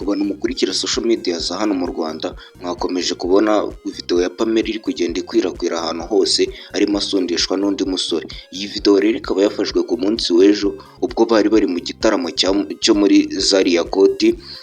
Abantu mukurikira social media za hano mu Rwanda mwakomeje kubona video ya Pamela iri kugenda ikwirakwira ahantu hose arimo asundishwa n'undi musore. Iyi video rero ikaba yafashwe ku munsi w'ejo ubwo bari mu gitaramo cyo muri Zaria Court,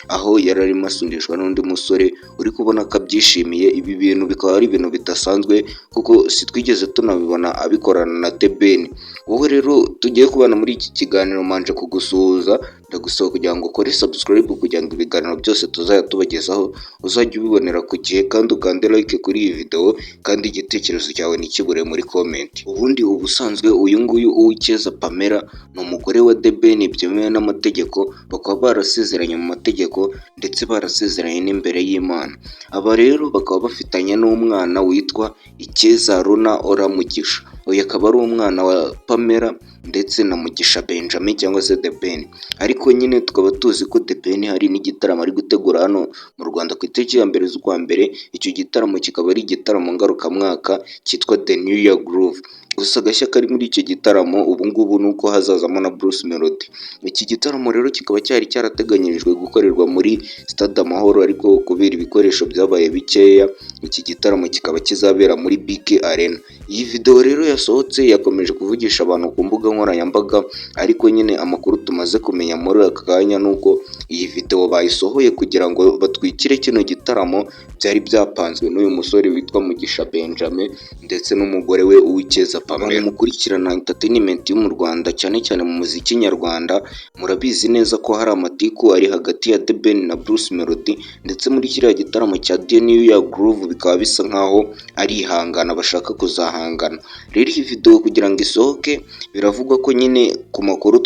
aho yari arimo asundishwa n'undi musore uri kubona ko abyishimiye. Ibi bintu bikaba ari ibintu bidasanzwe kuko sitwigeze tunabibona abikorana na The Ben. Wowe rero tugiye kubana muri iki kiganiro manje kugusuhuza, ndagusaba kugira ngo ukore subscribe kugira ngo ibiganiro byose tuzajya tubagezaho uzajya ubibonera ku gihe, kandi ukande like kuri iyi video, kandi igitekerezo cyawe nikibure muri comment. Ubundi ubusanzwe uyu nguyu Uwicyeza Pamela ni umugore wa The Ben byemewe n'amategeko, bakaba barasezeranye mu mategeko ndetse barasezeranye n'imbere y'Imana. Aba rero bakaba bafitanye n'umwana witwa Icyeza Runa Ora Mugisha. Uyu akaba ari umwana wa Pamela ndetse na Mugisha Benjamin cyangwa se The Ben. Ariko nyine tukaba tuzi ko The Ben hari n'igitaramo ari gutegura hano mu Rwanda ku itariki ya 1 z'ukwa mbere. Icyo gitaramo kikaba ari igitaramo ngarukamwaka cyitwa The New Year Groove. Gusa agashya kari muri icyo gitaramo ubu ngubu ni uko hazazamo na Bruce Melody. Iki gitaramo rero kikaba cyari cyarateganyirijwe gukorerwa muri Stade Amahoro, ariko kubera ibikoresho byabaye bikeya iki gitaramo kikaba kizabera muri Big Arena. Iyi video rero yasohotse yakomeje kuvugisha abantu ku mbuga nkoranyambaga, ariko nyine amakuru tumaze kumenya muri aka kanya nuko iyi video bayisohoye kugira ngo batwikire kino gitaramo byari byapanzwe n'uyu musore witwa Mugisha Benjamin ndetse n'umugore we Uwicyeza Pamela. Mukurikirana entertainment yo mu Rwanda cyane cyane mu muziki nyarwanda, murabizi neza ko hari amatiku ari hagati ya The Ben na Bruce Melody, ndetse muri kiriya gitaramo cya The New Year Groove bikaba bisa nkaho ari ihangana bashaka kuzahangana. Rero iyi video kugira ngo isohoke biravugwa ko nyine ku makuru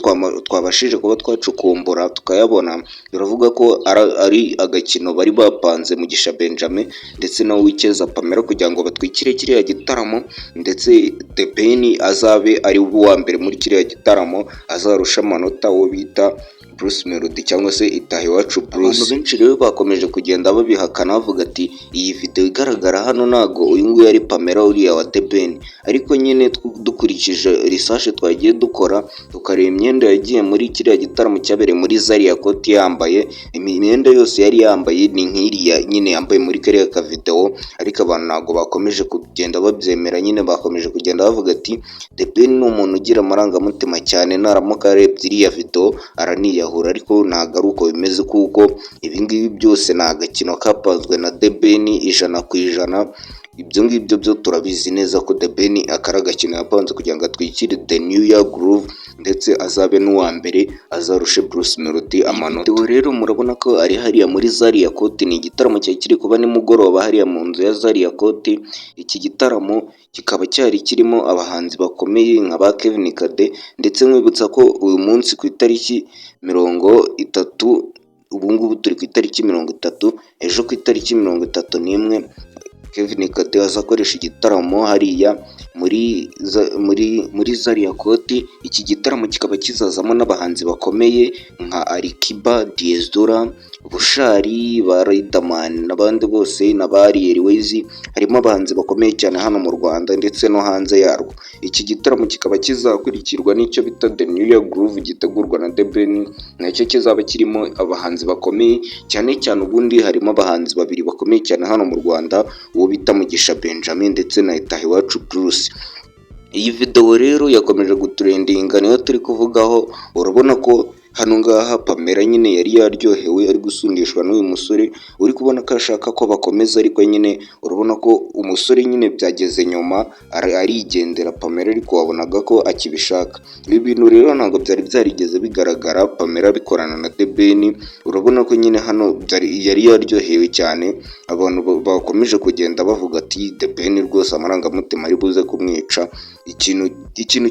twabashije kuba twacukumbura tukayabona, biravuga ko ari agakino bari bapanze Mugisha Benjamin ndetse na Uwicyeza Pamela kugira ngo batwikire kiriya gitaramo, ndetse The Ben azabe ari uwa mbere muri kiriya gitaramo, azarusha amanota uwo bita Bruce Melody cyangwa se Itahiwacu Bruce. Abantu benshi rero bakomeje kugenda babihakana bavuga ati iyi video igaragara hano ntago uyu nguyu ari Pamela uriya wa The Ben. Ariko nyine dukurikije research twagiye dukora tukareba imyenda yagiye muri kiriya gitaramo cyabereye muri Zaria Court yambaye, imyenda yose yari yambaye ni nk'iriya nyine yambaye muri kariya ka video, ariko abantu ntago bakomeje kugenda babyemera. Nyine bakomeje kugenda bavuga ati The Ben ni umuntu ugira amarangamutima cyane, naramuka arebye iriya video araniyahura, ariko ntago ari uko bimeze kuko ibingibi byose ni agakino kapanzwe na The Ben 100%. Ibyo ngibyo byo turabizi neza ko The Ben akari agakino yapanze kugira ngo atwikire The New Year Groove ndetse azabe n'uwa mbere azarushe Bruce Melody amanota. Video rero murabona ko ari hariya muri Zaria Court, ni igitaramo cyari kiri kuba nimugoroba hariya mu nzu ya Zaria Court. Iki gitaramo kikaba cyari kirimo abahanzi bakomeye nka ba Kevin Kade, ndetse mwibutsa ko uyu munsi ku itariki 30, ubu ngubu turi ku itariki 30, ejo ku itariki 31 Kevin Kade azakoresha igitaramo hariya muri Zaria Court. Iki gitaramo kikaba kizazamo n'abahanzi bakomeye nka Alikiba, Diezora, Bushari, ba Riderman n'abandi bose na ba Airways. Harimo abahanzi bakomeye cyane hano mu Rwanda ndetse no hanze yarwo. Iki gitaramo kikaba kizakurikirwa n'icyo bita The New Year Groove gitegurwa na The Ben, nacyo kizaba kirimo abahanzi bakomeye cyane cyane. Ubundi harimo abahanzi babiri bakomeye cyane hano mu Rwanda, uwo bita Mugisha Benjamin ndetse na Itahiwacu Bruce. Iyi video rero yakomeje gutrendinga, niyo turi kuvugaho. Urabona ko hano ngaha Pamela nyine yari yaryohewe ari gusundishwa n'uyu musore, uri kubona ko ashaka ko bakomeza, ariko nyine urabona ko umusore nyine byageze nyuma arigendera Pamela, ariko wabonaga ko akibishaka. Ibi bintu rero ntabwo byari byarigeze bigaragara Pamela bikorana na The Ben. Urabona ko nyine hano yari yaryohewe cyane. Abantu bakomeje kugenda bavuga ati The Ben rwose amarangamutima ari buze kumwica. Ikintu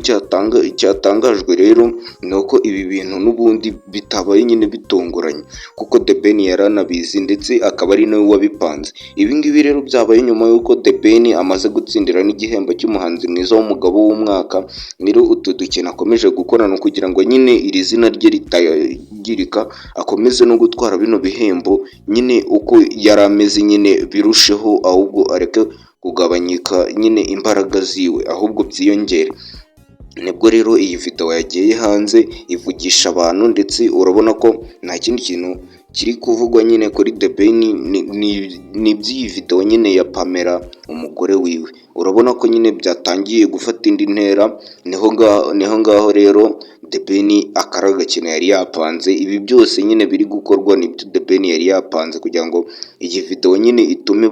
cyatangajwe rero ni uko ibi bintu n'ubundi bitabaye nyine bitunguranye, kuko The Ben yaranabizi ndetse akaba ari nawe wabipanze. Ibi ngibi rero byabaye nyuma y'uko The Ben amaze gutsindira n'igihembo cy'umuhanzi mwiza w'umugabo w'umwaka. Rero utu dukino akomeje gukorana kugira ngo nyine iri zina rye ritagirika, akomeze no gutwara bino bihembo nyine uko yari ameze nyine birusheho, ahubwo areke kugabanyika nyine imbaraga ziwe, ahubwo byiyongere. Nibwo rero iyi video yagiye hanze ivugisha abantu, ndetse urabona ko nta kindi kintu kiri kuvugwa nyine kuri The Ben ni iby'iyi video nyine ya Pamela umugore wiwe. Urabona ko nyine byatangiye gufata indi ntera, niho ngaho rero The Ben akari agakino yari yapanze. Ibi byose nyine biri gukorwa nibyo The Ben yari yapanze kugira ngo iyi video nyine itume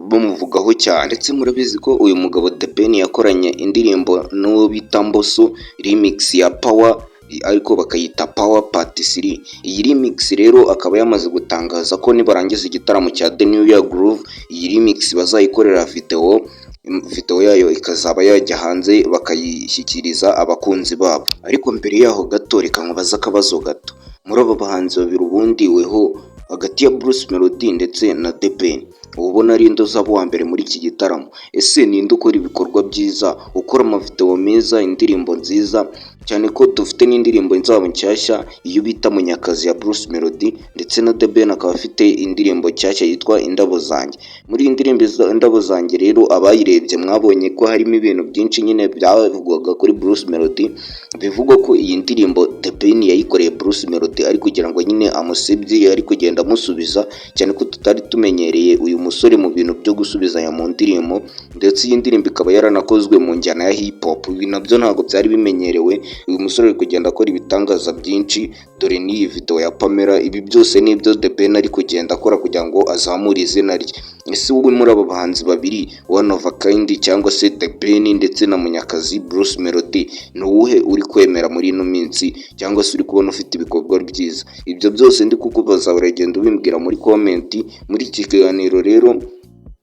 bamuvugaho cyane. Ndetse murabizi ko uyu mugabo The Ben yakoranye indirimbo n'uwo bita Mbosso remix ya Power, ariko bakayita Power Part 3. Iyi remix rero akaba yamaze gutangaza ko nibarangiza igitaramo cya The New Year Groove, iyi remix bazayikorera video yayo ikazaba yajya hanze bakayishyikiriza abakunzi babo. Ariko mbere yaho gato reka nkubaza akabazo gato, muri abo bahanzi babiri ubundi weho hagati ya Bruce Melody ndetse na The Ben ubona ari inde uzaba uwa mbere muri iki gitaramo? Ese ninde ukora ibikorwa byiza, ukora amavideo meza, indirimbo nziza, cyane ko dufite n'indirimbo nzabo nshyashya iyo bita Munyakazi ya Bruce Melody, ndetse na The Ben akaba afite indirimbo nshyashya yitwa Indabo Zanjye. Muri iyi ndirimbo Indabo Zanjye rero abayirebye mwabonye ko harimo ibintu byinshi nyine byavugwaga kuri Bruce Melody, bivugwa ko iyi ndirimbo The Ben yayikoreye Bruce Melody ari kugira ngo nyine amusebye, ari kugenda amusubiza, cyane ko tutari tumenyereye uyu musore mu bintu byo gusubizanya mu ndirimbo, ndetse iyi ndirimbo ikaba yaranakozwe mu njyana ya hip hop. Ibi nabyo ntabwo byari bimenyerewe. Uyu musore ari kugenda akora ibitangaza byinshi, dore n'iyi video ya Pamela. Ibi byose nibyo The Ben ari kugenda akora kugira ngo azamure izina rye. Ese wowe muri abo bahanzi babiri one of a kind cyangwa se The Ben ndetse na Munyakazi Bruce Melody, ni uwuhe uri kwemera muri ino minsi, cyangwa se uri kubona ufite ibikorwa byiza? Ibyo byose ndi kukubaza uragenda ubimbwira muri comment. Muri iki kiganiro rero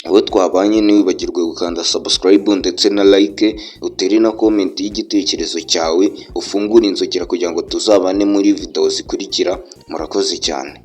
aho twabanye ntiwibagirwe gukanda subscribe ndetse na like, utere na comment y'igitekerezo cyawe, ufungure inzogera kugira ngo tuzabane muri video zikurikira. Murakoze cyane.